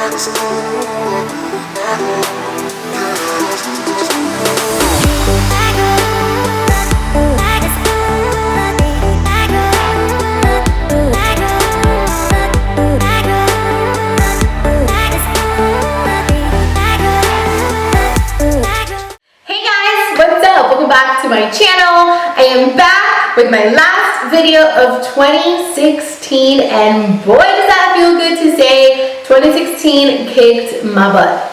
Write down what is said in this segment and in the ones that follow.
My channel. I am back with my last video of 2016, and boy does that feel good to say 2016 kicked my butt.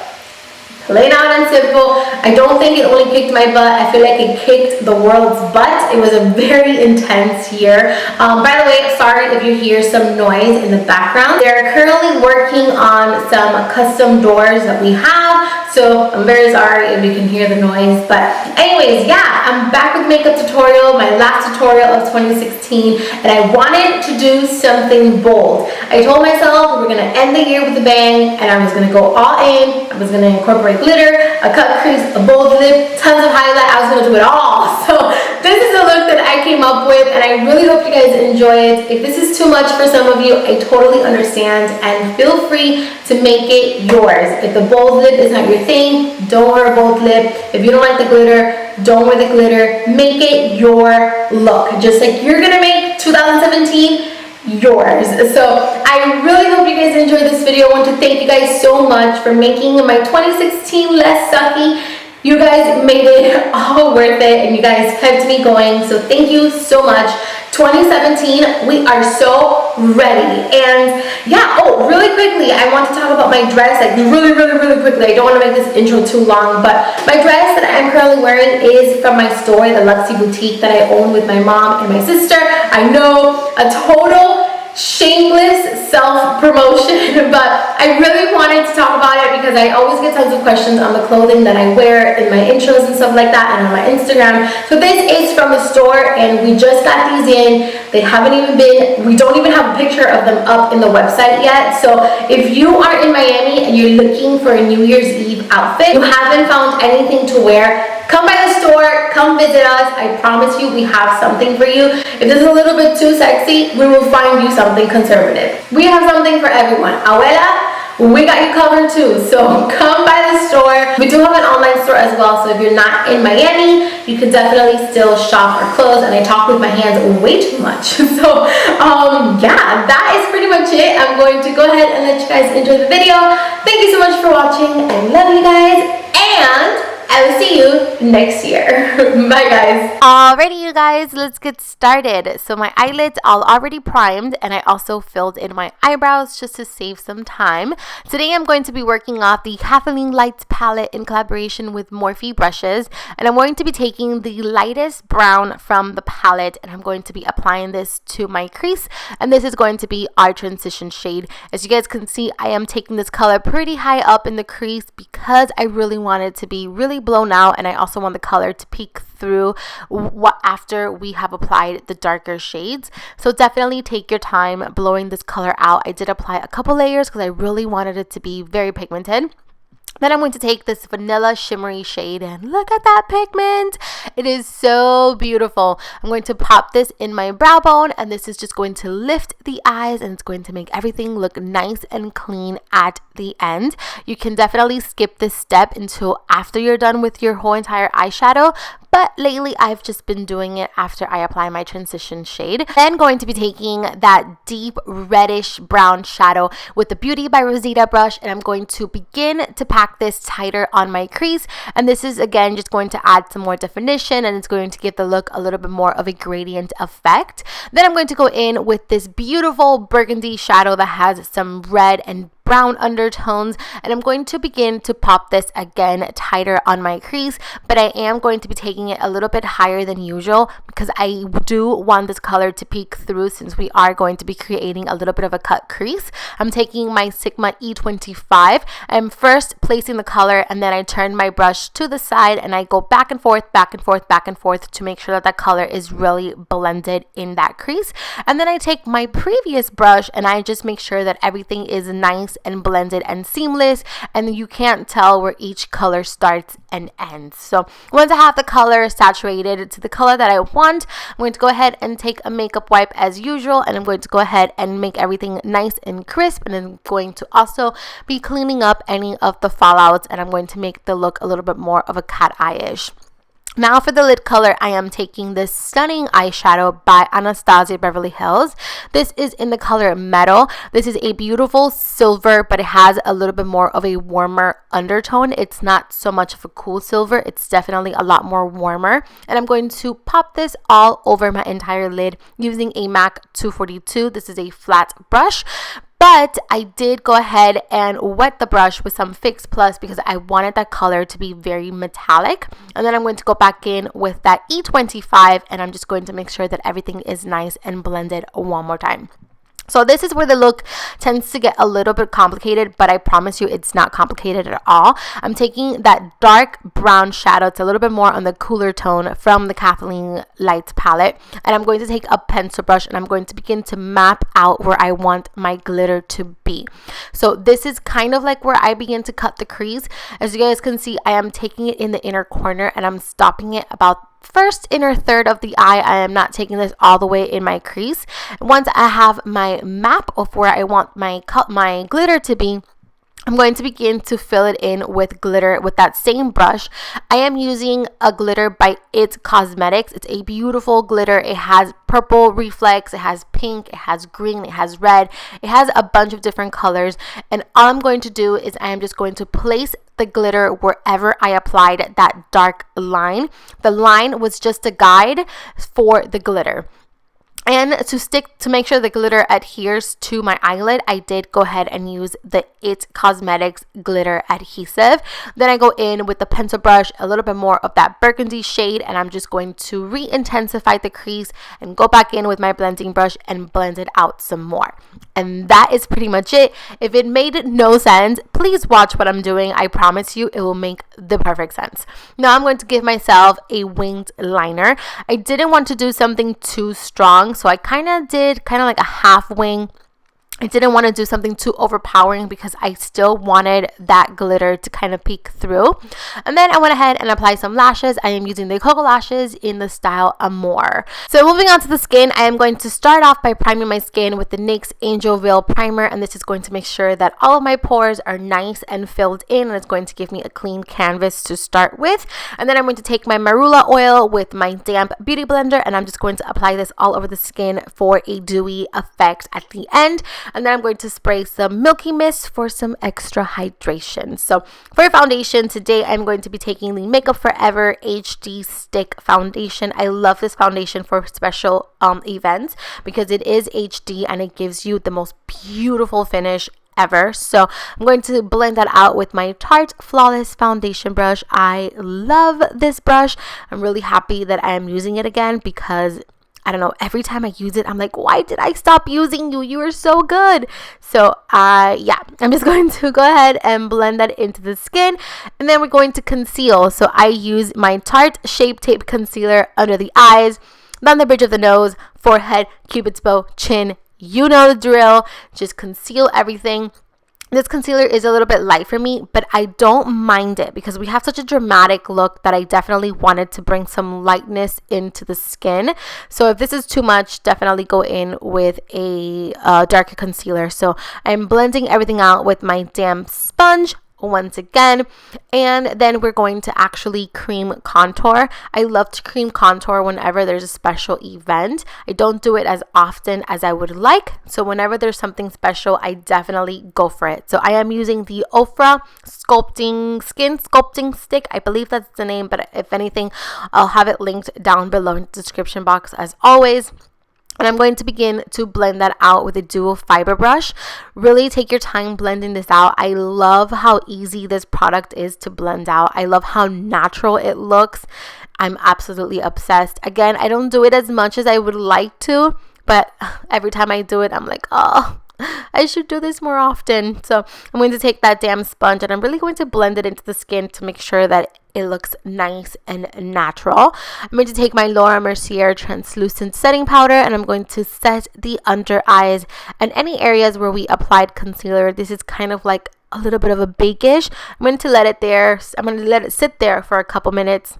Plain out and simple. I don't think it only kicked my butt, I feel like it kicked the world's butt. It was a very intense year. By the way, sorry if you hear some noise in the background. They're currently working on some custom doors that we have, so I'm very sorry if you can hear the noise. But anyways, yeah, I'm back with makeup tutorial, my last tutorial of 2016, and I wanted to do something bold. I told myself we were gonna end the year with a bang, and I was gonna go all in. I was gonna incorporate glitter, a cut crease, a bold lip, tons of highlight. I was gonna do it all. So this is the look that I came up with, and I really hope you guys enjoy it. If this is too much for some of you, I totally understand, and feel free to make it yours. If the bold lip is not your thing, don't wear a bold lip. If you don't like the glitter, don't wear the glitter. Make it your look, just like you're gonna make 2017 yours. So I really hope you guys enjoyed this video. I want to thank you guys so much for making my 2016 less sucky. You guys made it all worth it, and you guys kept me going, so thank you so much. 2017, we are so ready. And yeah, oh, really quickly, I want to talk about my dress, like really quickly. I don't want to make this intro too long, but my dress that I'm currently wearing is from my store, the Luxy Boutique that I own with my mom and my sister. I know, a total shameless self-promotion, but I really wanted to talk about it because I always get tons of questions on the clothing that I wear in my intros and stuff like that, and on my Instagram. So this is from the store, and we just got these in. They haven't even been, we don't even have a picture of them up in the website yet. So if you are in Miami and you're looking for a New Year's Eve outfit, you haven't found anything to wear, come by the store, come visit us. I promise you we have something for you. If this is a little bit too sexy, we will find you something conservative. We have something for everyone. Abuela, we got you covered too. So come by the store. We do have an online store as well, so if you're not in Miami, you can definitely still shop our clothes. And I talk with my hands way too much. So yeah, that is pretty much it. I'm going to go ahead and let you guys enjoy the video. Thank you so much for watching. I love you guys, and I will see you next year. Bye guys. Alrighty you guys, let's get started. So my eyelids all already primed, and I also filled in my eyebrows just to save some time. Today I'm going to be working off the KathleenLights palette in collaboration with Morphe brushes, and I'm going to be taking the lightest brown from the palette, and I'm going to be applying this to my crease, and this is going to be our transition shade. As you guys can see, I am taking this color pretty high up in the crease because I really want it to be really blown out, and I also want the color to peek through after we have applied the darker shades. So definitely take your time blowing this color out. I did apply a couple layers because I really wanted it to be very pigmented. Then I'm going to take this vanilla shimmery shade, and look at that pigment. It is so beautiful. I'm going to pop this in my brow bone, and this is just going to lift the eyes, and it's going to make everything look nice and clean at the end. You can definitely skip this step until after you're done with your whole entire eyeshadow, but lately I've just been doing it after I apply my transition shade. Then going to be taking that deep reddish brown shadow with the Beauty by Rosita brush, and I'm going to begin to pack this tighter on my crease, and this is again just going to add some more definition, and it's going to give the look a little bit more of a gradient effect. Then I'm going to go in with this beautiful burgundy shadow that has some red and brown undertones, and I'm going to begin to pop this again tighter on my crease, but I am going to be taking it a little bit higher than usual because I do want this color to peek through since we are going to be creating a little bit of a cut crease. I'm taking my Sigma E25. I'm first placing the color, and then I turn my brush to the side, and I go back and forth to make sure that that color is really blended in that crease. And then I take my previous brush, and I just make sure that everything is nice nice and blended and seamless, and you can't tell where each color starts and ends. So once I have the color saturated to the color that I want, I'm going to go ahead and take a makeup wipe as usual, and I'm going to go ahead and make everything nice and crisp, and I'm going to also be cleaning up any of the fallouts, and I'm going to make the look a little bit more of a cat eye-ish. Now for the lid color, I am taking this stunning eyeshadow by Anastasia Beverly Hills. This is in the color Metal. This is a beautiful silver, but it has a little bit more of a warmer undertone. It's not so much of a cool silver. It's definitely a lot more warmer. And I'm going to pop this all over my entire lid using a MAC 242. This is a flat brush. But I did go ahead and wet the brush with some Fix Plus because I wanted that color to be very metallic. And then I'm going to go back in with that E25, and I'm just going to make sure that everything is nice and blended one more time. So this is where the look tends to get a little bit complicated, but I promise you it's not complicated at all. I'm taking that dark brown shadow. It's a little bit more on the cooler tone from the KathleenLights palette. And I'm going to take a pencil brush and I'm going to begin to map out where I want my glitter to be. So this is kind of like where I begin to cut the crease. As you guys can see, I am taking it in the inner corner and I'm stopping it about first inner third of the eye. I am not taking this all the way in my crease. Once I have my map of where I want my glitter to be, I'm going to begin to fill it in with glitter with that same brush. I am using a glitter by It Cosmetics. It's a beautiful glitter. It has purple reflex, it has pink, it has green, it has red, it has a bunch of different colors. And all I'm going to do is I am just going to place the glitter wherever I applied that dark line. The line was just a guide for the glitter. And to make sure the glitter adheres to my eyelid, I did go ahead and use the It Cosmetics glitter adhesive. Then I go in with the pencil brush, a little bit more of that burgundy shade, and I'm just going to re-intensify the crease and go back in with my blending brush and blend it out some more. And that is pretty much it. If it made no sense, please watch what I'm doing. I promise you it will make the perfect sense. Now I'm going to give myself a winged liner. I didn't want to do something too strong, so I kind of did like a half wing. I didn't want to do something too overpowering because I still wanted that glitter to kind of peek through. And then I went ahead and applied some lashes. I am using the Koko lashes in the style Amore. So moving on to the skin, I am going to start off by priming my skin with the NYX Angel Veil Primer. And this is going to make sure that all of my pores are nice and filled in. And it's going to give me a clean canvas to start with. And then I'm going to take my Marula oil with my damp beauty blender. And I'm just going to apply this all over the skin for a dewy effect at the end. And then I'm going to spray some Milky Mist for some extra hydration. So for foundation, today I'm going to be taking the Makeup Forever HD Stick Foundation. I love this foundation for special events because it is HD and it gives you the most beautiful finish ever. So I'm going to blend that out with my Tarte Flawless Foundation brush. I love this brush. I'm really happy that I am using it again because I don't know, every time I use it, I'm like, why did I stop using you? You are so good. So, yeah, I'm just going to go ahead and blend that into the skin. And then we're going to conceal. So I use my Tarte Shape Tape Concealer under the eyes, down the bridge of the nose, forehead, cupid's bow, chin. You know the drill. Just conceal everything. This concealer is a little bit light for me, but I don't mind it because we have such a dramatic look that I definitely wanted to bring some lightness into the skin. So if this is too much, definitely go in with a darker concealer. So I'm blending everything out with my damp sponge once again, and then we're going to actually cream contour. I love to cream contour whenever there's a special event. I don't do it as often as I would like, so whenever there's something special, I definitely go for it. So I am using the Ofra Sculpting Skin Sculpting Stick. I believe that's the name, but if anything, I'll have it linked down below in the description box as always. And I'm going to begin to blend that out with a dual fiber brush. Really take your time blending this out. I love how easy this product is to blend out. I love how natural it looks. I'm absolutely obsessed. Again, I don't do it as much as I would like to, but every time I do it, I'm like, oh, I should do this more often. So I'm going to take that damn sponge and I'm really going to blend it into the skin to make sure that it looks nice and natural. I'm going to take my Laura Mercier translucent setting powder and I'm going to set the under eyes and any areas where we applied concealer. This is kind of like a little bit of a bakeish. I'm going to let it sit there for a couple minutes,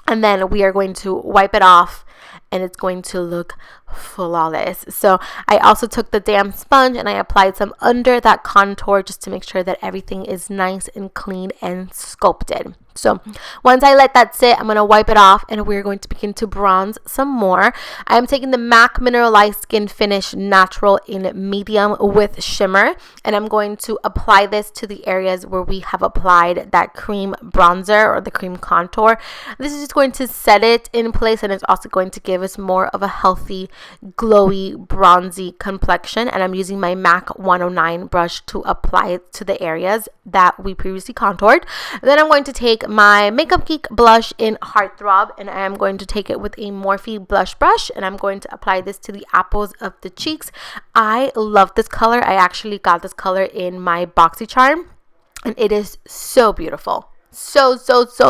and then we are going to wipe it off and it's going to look flawless. So I also took the damp sponge and I applied some under that contour just to make sure that everything is nice and clean and sculpted. So once I let that sit, I'm going to wipe it off and we're going to begin to bronze some more. I am taking the MAC Mineralize Skin Finish Natural in medium with shimmer, and I'm going to apply this to the areas where we have applied that cream bronzer or the cream contour. This is just going to set it in place, and it's also going to give us more of a healthy, glowy, bronzy complexion. And I'm using my MAC 109 brush to apply it to the areas that we previously contoured. And then I'm going to take my Makeup Geek blush in Heart Throb, and I am going to take it with a Morphe blush brush, and I'm going to apply this to the apples of the cheeks. I love this color. I actually got this color in my BoxyCharm, and it is so beautiful. So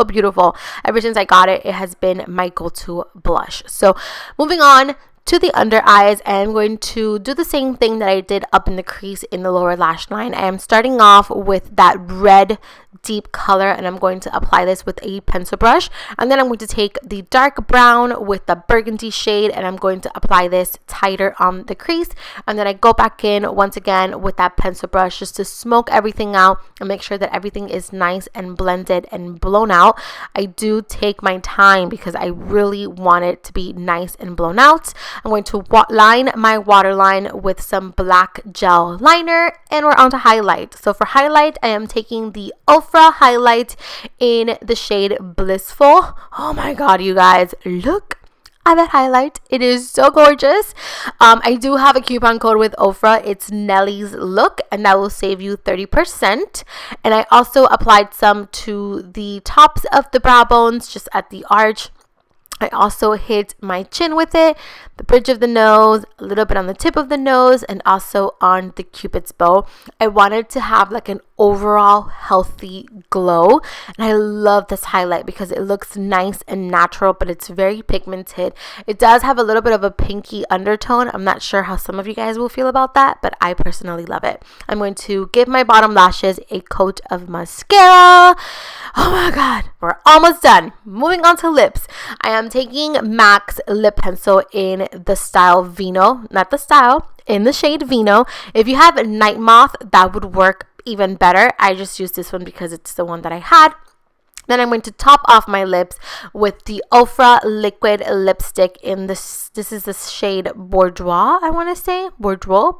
beautiful. Ever since I got it, it has been my go-to blush. So moving on to the under eyes, I am going to do the same thing that I did up in the crease in the lower lash line. I am starting off with that red deep color, and I'm going to apply this with a pencil brush, and then I'm going to take the dark brown with the burgundy shade and I'm going to apply this tighter on the crease, and then I go back in once again with that pencil brush just to smoke everything out and make sure that everything is nice and blended and blown out. I do take my time because I really want it to be nice and blown out. I'm going to line my waterline with some black gel liner, and we're on to highlight. So for highlight, I am taking the Ofra Highlight in the shade Blissful. Oh my god, you guys, look at that highlight. It is so gorgeous. I do have a coupon code with Ofra. It's NellysLook, and that will save you 30%. And I also applied some to the tops of the brow bones, just at the arch. I also hit my chin with it, the bridge of the nose, a little bit on the tip of the nose, and also on the cupid's bow. I wanted to have like an overall healthy glow, and I love this highlight because it looks nice and natural, but it's very pigmented. It does have a little bit of a pinky undertone. I'm not sure how some of you guys will feel about that, but I personally love it. I'm going to give my bottom lashes a coat of mascara. Oh my god, we're almost done. Moving on to lips. I am taking MAC's lip pencil in the style Vino, not the style, in the shade Vino. If you have Night Moth, that would work even better. I just used this one because it's the one that I had. Then I'm going to top off my lips with the Ofra liquid lipstick in this is the shade Bordeaux, I want to say. Bordeaux.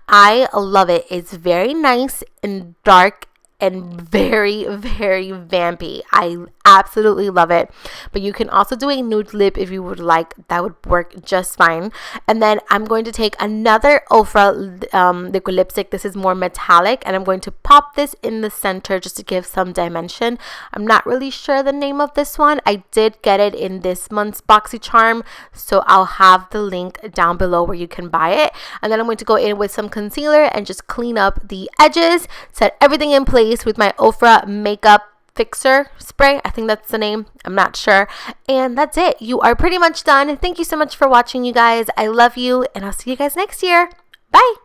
I love it. It's very nice and dark and very vampy. I absolutely love it. But you can also do a nude lip if you would like. That would work just fine. And then I'm going to take another Ofra liquid lipstick. This is more metallic, and I'm going to pop this in the center just to give some dimension. I'm not really sure the name of this one. I did get it in this month's BoxyCharm, so I'll have the link down below where you can buy it. And then I'm going to go in with some concealer and just clean up the edges, set everything in place with my Ofra makeup fixer spray. I think that's the name. I'm not sure. And that's it. You are pretty much done. Thank you so much for watching, you guys. I love you, and I'll see you guys next year. Bye.